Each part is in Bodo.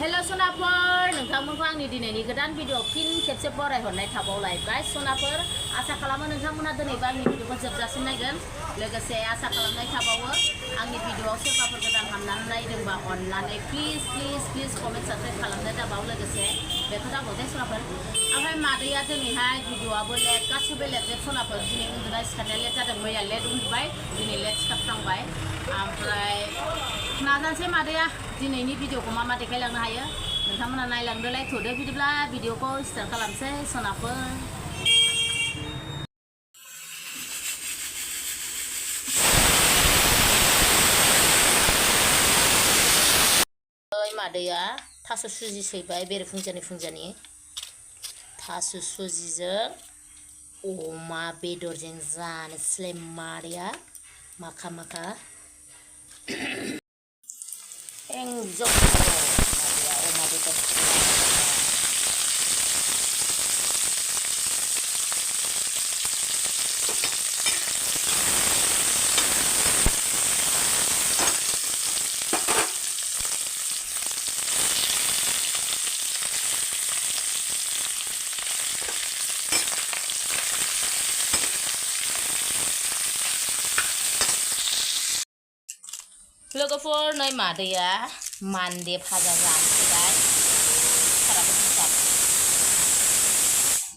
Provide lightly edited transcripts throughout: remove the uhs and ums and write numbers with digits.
हेल' सनाफोर नोंथांमोनखौ आंनि दिनैनि गोदान भिडिअ फिन खेबसे बरायहरनाय थाबावलायबाय सनाफोर आसा खालामो नोंथांमोना दिनैबो आंनि भिडिअखौ जोबजासिम नायगोन लोगोसे आसा खालामनाय थाबावो आंनि भिडिअआव सोरबाफोर गोदान हाबनानै नायदोंबा अननानै प्लिज कमेन्ट साबस्क्राइब खालामनो दाबाव लोगोसे बेखौ दाबाव दे सनाफोर ओमफ्राय मादैया दिनैहाय भिडिअआबो लेट गासिबो लेट सनाफोर दिनै उन्दुनाय सिखारनाया लेट जादों मैया लेट उन्दुबाय दिनै लेट सिखारफ्लांबाय ओमफ्राय नाजानोसै मादैया दिनैनि भिडिअखौ मा देखायलांनो हायो नोंथांमोना नायलांदोलाय थ'दो बिदिब्ला भिडिअखौ स्टार्ट खालामसै सनाफोर मादैया थास' सुजि सैबाय फुंजानि थास' सुजिजों अमा बेदरजों जानोसैलाय मादैया माखा enjoy अमा बेदर लोगोफोर नै मादैया मान्दे भाजा जानोसैलाय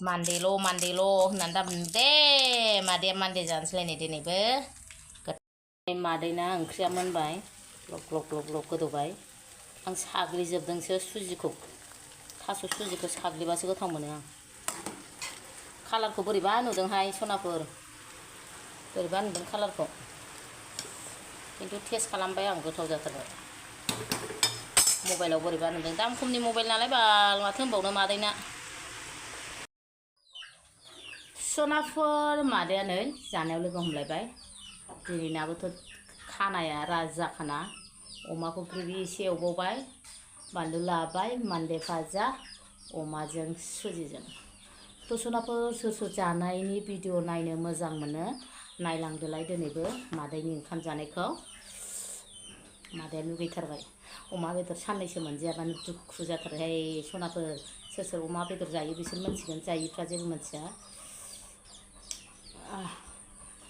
मान्देल' होननानै दाबुं दे मादैया मान्दे जानोसैलाय नै दिनैबो मादैना ओंख्रिया मोनबाय ग्लब गोदौबाय आं साग्लिजोबदोंसो सुजिखौ थास' सुजिखौ साग्लिबासो गोथाव मोनो आं कालारखौ बोरैबा नुदोंहाय सनाफोर बोरैबा नुदों कालारखौ किन्तु टेस्ट खालामबाय आं गोथाव जाथारबाय मबाइलाव बोरैबा नुदों दाम खमनि मबाइल नालाय बाल माथो होनबावनो मादैना सनाफोर मादैया नै जानायाव लोगो हमलायबाय दिनैनाबोथ' खानाया राजाखाना अमाखौ ग्रेभि एसे एवबावबाय बानलु लाबाय मान्दे भाजा अमाजों सुजिजों थ' सनाफोर सोर जानायनि भिडिअ नायनो मोजां मोनो नायलांदोलाय दिनैबो मादैनि ओंखाम जानायखौ मादैया लुगैथारबाय अमा बेदर साननैसो मोनजायाबानो दुखु जाथारोहाय सनाफोर सोर अमा बेदर जायो बिसोर मोनथिगोन जायिफ्रा जेबो मोनथिया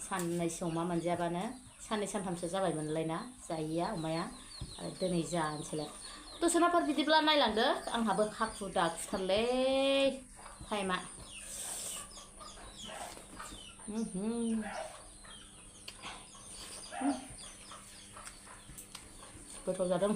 साननैसो अमा मोनजायाबानो साननै सानथामसो जाबायमोनलाय ना जायिया अमाया आरो दिनै जानोसैलाय थ' सनाफोर बिदिब्ला नायलांदो आंहाबो हाखु दाखुथारलै टाइमा गोथाव जादों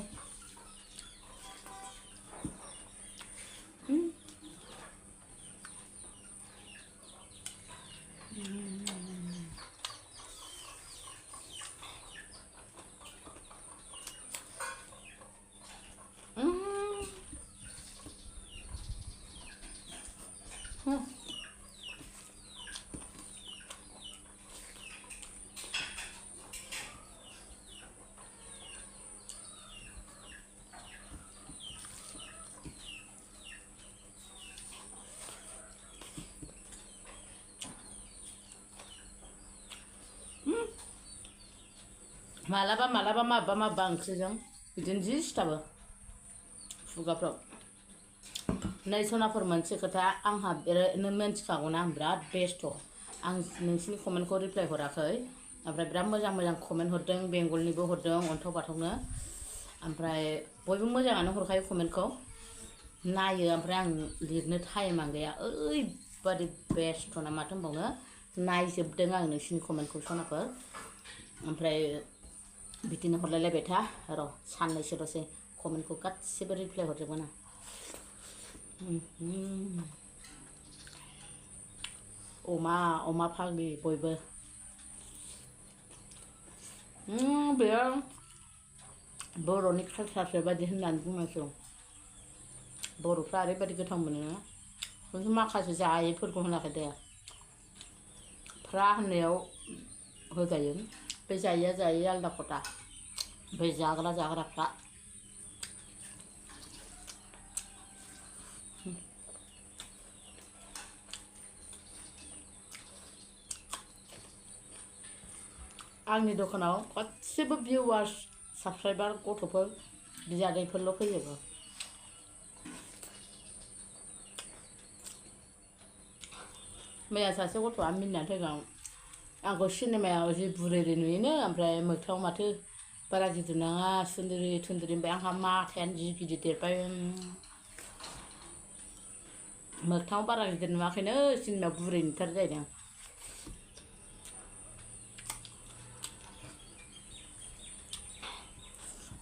मालाबा माबा ओंख्रिजों बिदिनो जि सिथाबो खुगाफ्राव नै सनाफोर मोनसे खोथा आंहा मिन्थिखागौना आं बिराद बेस्थ' आं नोंसिनि कमेन्टखौ रिप्लाय हराखै ओमफ्राय बिराद मोजां कमेन्ट हरदों बेंगलनिबो हरदों अन्थाव बाथावनो ओमफ्राय बयबो मोजाङानो हरखायो कमेन्टखौ नायो ओमफ्राय आं लिरनो टाइमानो गैया ओरैबादि बेस्थ'ना माथो होनबावनो नायजोबदों आं नोंसिनि कमेन्टखौ सनाफोर ओमफ्राय बिदिनो हरलायलायबाय था र' साननैसो दसे कमेन्टखौ गासिबो रिप्लाय हरजोबगोन आं अमा फाग्लि बयबो बेयो बर'नि कालचारसो बायदि होननानै बुंनांसिगौ बर'फ्रा ओरैबायदि गोथाव मोनो खिन्थु माखासे जायैफोरखौ होनाखै दे फ्रा होननायाव होजायो बे जायैया जायै आलदा खोथा बे जाग्राफ्रा आंनि दखानाव गासिबो भिउवार्स साबस्क्राइबार गथ'फोर बिजादैफोरल' फैजोबो मैया सासे गथ'आ मिनिनानै थैगोन आंखौ सिनेमायाव जि बुरैरै नुयोनो ओमफ्राय मोगथाङाव माथो बारा गिदिर नङा सुन्दुरि थुन्दुरि ओमफ्राय आंहा माथायानो जि गिदिर देरबाय मोगथाङाव बारा गिदिर नुवाखैनो सिनेमायाव बुरै नुथारो जाहैदों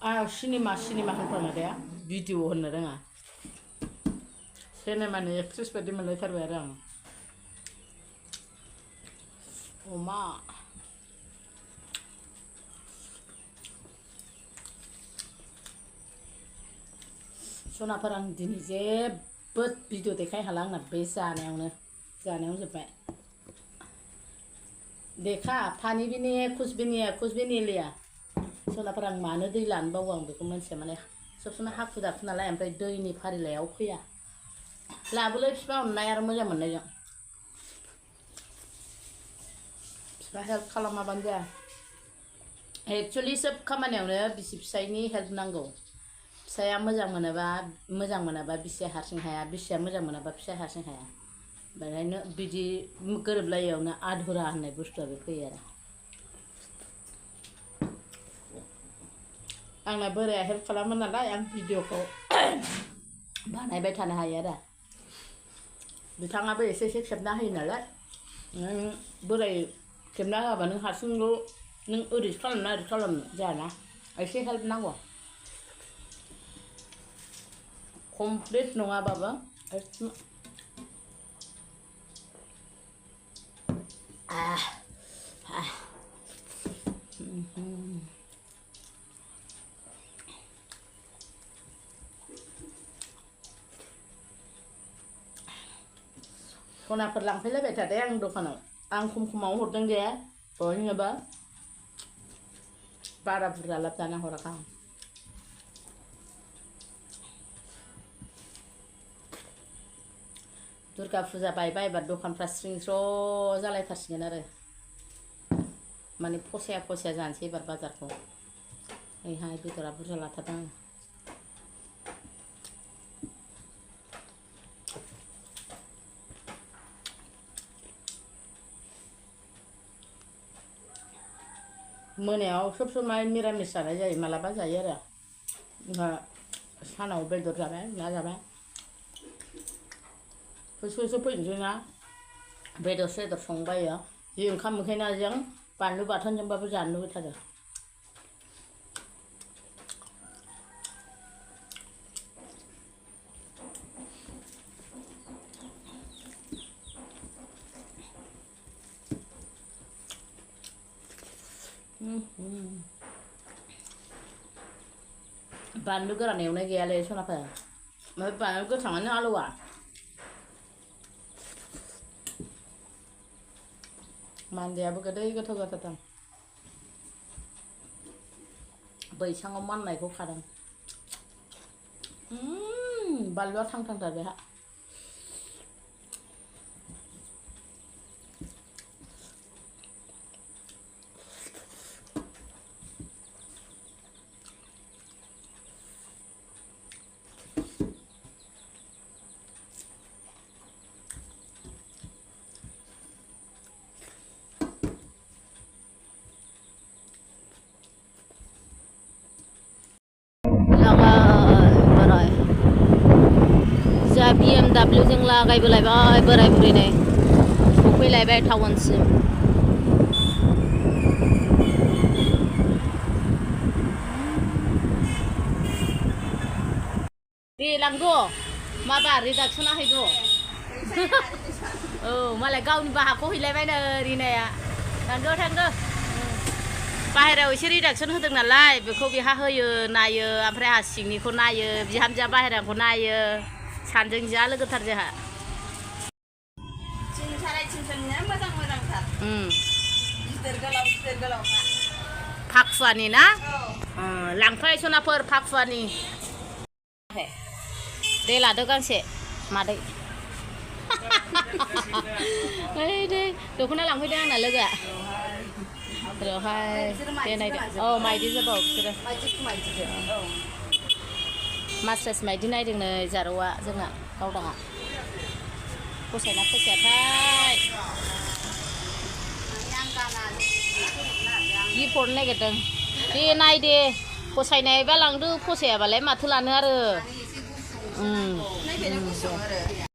आं सिनेमा होनफ्लांनाया भिडिअ होननो रोङा सिनेमानि एक्ट्रेस बायदि मोनलायथारबाय आरो आं अमा सनाफोर आं दिनै जेबो भिडिअ देखायहाला आंना बे जानायावनो जोब्बाय देखा पानी भी नहीं है कुछ भी नहीं लिया सनाफोर आं मानो दै लानो बावो आं बेखौ मोनथिया माने सब समाय हाखु दाखु नालाय ओमफ्राय दैनि फारिलाइयाव फैया लाबोलै बिफा अननाय आरो मोजां मोननायजों बिफा हेल्प खालामाबानो जाया एक्चुअलि सोब खामानियावनो बिसि फिसायनि हेल्प नांगौ फिसाया मोजां मोनाबा बिसिया हारसिं हाया बिसिया मोजां मोनाबा फिसाया हारसिं हाया बेखायनो बिदि गोरोबलायैयावनो आधुरा होननाय बुस्थुआ बे फैयो आरो आंना बोराया हेल्प खालामो नालाय आं भिडिअखौ बानायबाय थानो हायो आरो बिथाङाबो एसे खेबना होयो नालाय नों बोराय खेबना होआबा नों हारसिंल' नों ओरै खालामनो जायाना एसे हेल्प नांगौ कमप्लिट नङाबाबो सनाफोर लांफैलायबाय थादे आं दखानाव आं खमाव हरदों दे बयनोबो बारा बुरजा लाब जाना हराखै आं दुर्गा फुजा बायबा एबार दखानफ्रा स्रिं स्र' जालायथारसिगोन आरो माने फसाया जानोसै एबार बाजारखौ ओइहाय बेदरा बुरजा लाथारदों आं मोनायाव सब समाय मिरामिस जानाय जायो मालाबा जायो आरो सानाव बेदर जाबाय ना जाबाय फैसो फैनोसै ना बेदर सेदर संबायो जि ओंखाम उखैनायजों बानलु बाथोनजोंबाबो जानो लुबैथारो बानलु गोरान एवनाय गैयालै सनाफोर ओमफ्राय बानलु गोथाङानो आलौआ मान्देयाबो गोदै गोथाव जाथारदों बैसाङाव माननायखौ खादों बानलुआ थांथार बेहा BMW जों लागायबोलायबाय बोराय बुरैनो सफैलायबाय टाउनसिम दे लांद' माबा रिडाक्सना हैद' औ मालाय गावनि बाहाखौ हैलायबायनो रिनाया थांदो बाहेरायाव एसे रिडाक्सन होदों नालाय बेखौ बेहा होयो नायो ओमफ्राय आहा सिंनिखौ नायो बिहामजोआ बाहेराखौ नायो सानजों जा लोगोथार जोंहा फाखुवानि ना लांफै सनाफोर फाखुवानि दे लादो गांसे मादै ओइ दे दख'ना लांफैदों आंना लोगोआ र'हाय दे नायदो औ माइदि जोबाव बिसोरो मास्राइस माइदि नायदों नै जारौआ जोंना गावदाङा फसायना फसायाथाय जि फरनो नागिरदों दे नाय दे फसायनायबा लांदो फसायाबालाय माथो लानो आरो